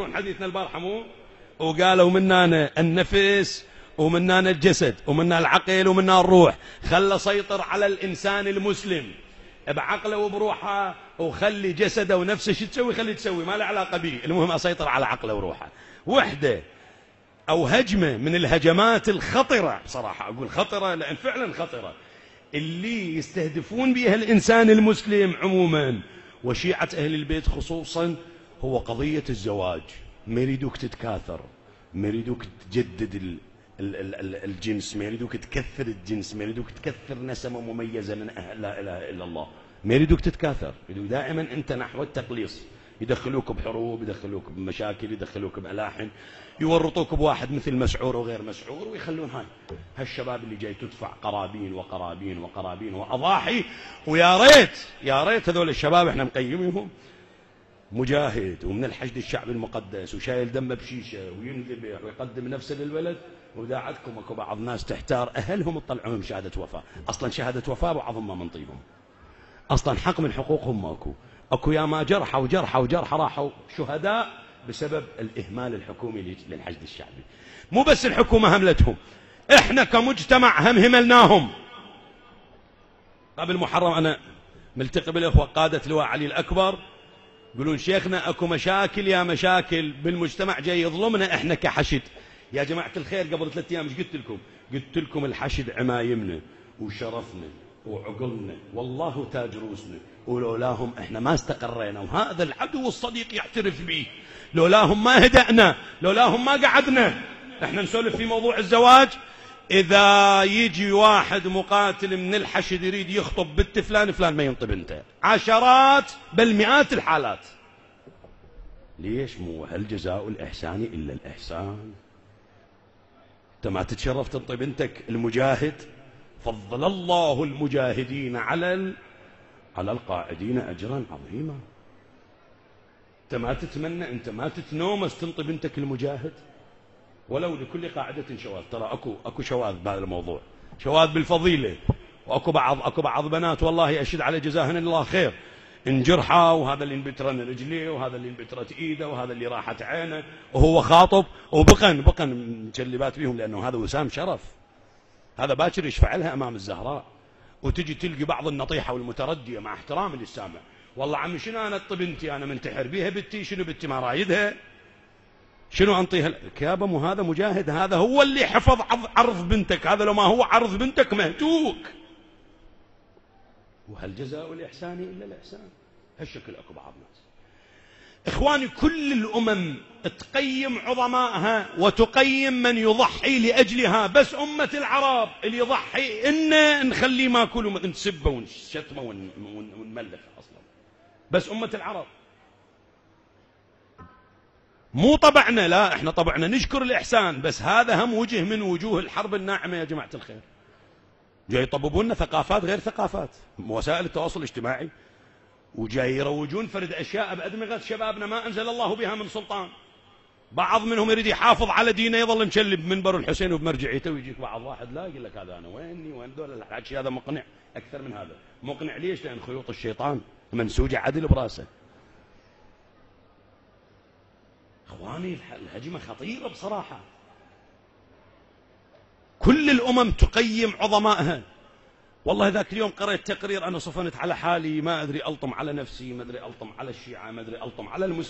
حديثنا البارحة مو وقالوا مننا النفس ومننا الجسد ومننا العقل ومننا الروح. خلى سيطر على الإنسان المسلم بعقله وبروحه، وخلي جسده ونفسه شو تسوي خلي تسوي، ما له علاقة به، المهم أسيطر على عقله وروحه. وحدة أو هجمة من الهجمات الخطرة، بصراحة أقول خطرة لأن فعلا خطرة، اللي يستهدفون بها الإنسان المسلم عموما وشيعة أهل البيت خصوصا، هو قضية الزواج. ما يريدوك تتكاثر، ما يريدوك تجدد الجنس، ما يريدوك تكثر الجنس، ما يريدوك تكثر نسمة مميزة من أهل لا إله إلا الله، ما يريدوك تتكاثر، يريدوك دائما أنت نحو التقليص. يدخلوك بحروب، يدخلوك بمشاكل، يدخلوك بملاحن، يورطوك بواحد مثل مسعور وغير مسعور، ويخلون هالشباب اللي جاي تدفع قرابين وقرابين وقرابين وأضاحي. ويا ريت يا ريت هذول الشباب احنا مقيمينهم مجاهد ومن الحشد الشعبي المقدس وشايل دمه بشيشه وينذبح ويقدم نفسه للبلد، وإذا عندكم اكو بعض ناس تحتار اهلهم تطلعون شهاده وفاه. اصلا شهاده وفاه بعضهم ما من طيبهم، اصلا حق من حقوقهم ماكو. اكو يا ما جرحى وجرحى وجرحى راحوا شهداء بسبب الاهمال الحكومي للحشد الشعبي. مو بس الحكومه هملتهم، احنا كمجتمع هملناهم. قبل محرم انا ملتقي بالاخوه قاده لواء علي الاكبر، يقولون شيخنا اكو مشاكل يا مشاكل بالمجتمع جاي يظلمنا احنا كحشد. يا جماعة الخير قبل 3 أيام ايش قلت لكم؟ قلت لكم الحشد عمايمنا وشرفنا وعقلنا والله تاج روسنا، ولولاهم احنا ما استقرينا، وهذا العدو الصديق يعترف به. لولاهم ما هدأنا، لولاهم ما قعدنا. احنا نسولف في موضوع الزواج، إذا يجي واحد مقاتل من الحشد يريد يخطب بنت فلان، فلان ما ينطب انت، عشرات بل مئات الحالات. ليش؟ مو هل جزاء الإحسان إلا الإحسان؟ أنت ما تتشرف تنطي بنتك المجاهد؟ فضل الله المجاهدين على القاعدين أجرا عظيما. أنت ما تتمنى، أنت ما تتنومس تنطي بنتك المجاهد؟ ولو لكل قاعدة شواذ، ترى اكو شواذ بهذا الموضوع، شواذ بالفضيلة، واكو بعض بنات والله اشد على جزاهن الله خير، انجرحا، وهذا اللي انبترن رجليه، وهذا اللي انبترت ايده، وهذا اللي راحت عينه، وهو خاطب وبقن مجلبات بيهم، لانه هذا وسام شرف، هذا باكر يشفع لها امام الزهراء. وتجي تلقي بعض النطيحة والمتردية مع احترام للسامع، والله عمي شنو انا بنتي انا منتحر بيها بنتي، شنو بنتي ما رايدها، شنو انطيها الكابه؟ مو هذا مجاهد؟ هذا هو اللي حفظ عرض بنتك، هذا لو ما هو عرض بنتك مهتوك. وهل جزاء الإحسان إلا الإحسان؟ هالشكل اكو بعض ناس. إخواني، كل الأمم تقيم عظمائها وتقيم من يضحي لأجلها، بس أمة العرب اللي يضحي إن نخليه ماكل ونسبه ونشتمه ونملخ أصلا، بس أمة العرب. مو طبعنا، لا احنا طبعنا نشكر الإحسان، بس هذا هم وجه من وجوه الحرب الناعمة يا جماعة الخير. جاي يطببون ثقافات غير ثقافات وسائل التواصل الاجتماعي، وجاي يروجون فرد أشياء بأدمغة شبابنا ما أنزل الله بها من سلطان. بعض منهم يريد يحافظ على دينه، يظل مشلب منبر الحسين وبمرجعيته، ويجيك بعض واحد لا يقول لك هذا أنا ويني وين دول الحكي، هذا مقنع أكثر من هذا. مقنع ليش؟ لأن خيوط الشيطان منسوجة عدل براسه. اخواني الهجمة خطيرة بصراحة. كل الأمم تقيم عظمائها. والله ذاك اليوم قرأت تقرير، أنا صفنت على حالي، ما أدري ألطم على نفسي، ما أدري ألطم على الشيعة، ما أدري ألطم على المسلمين.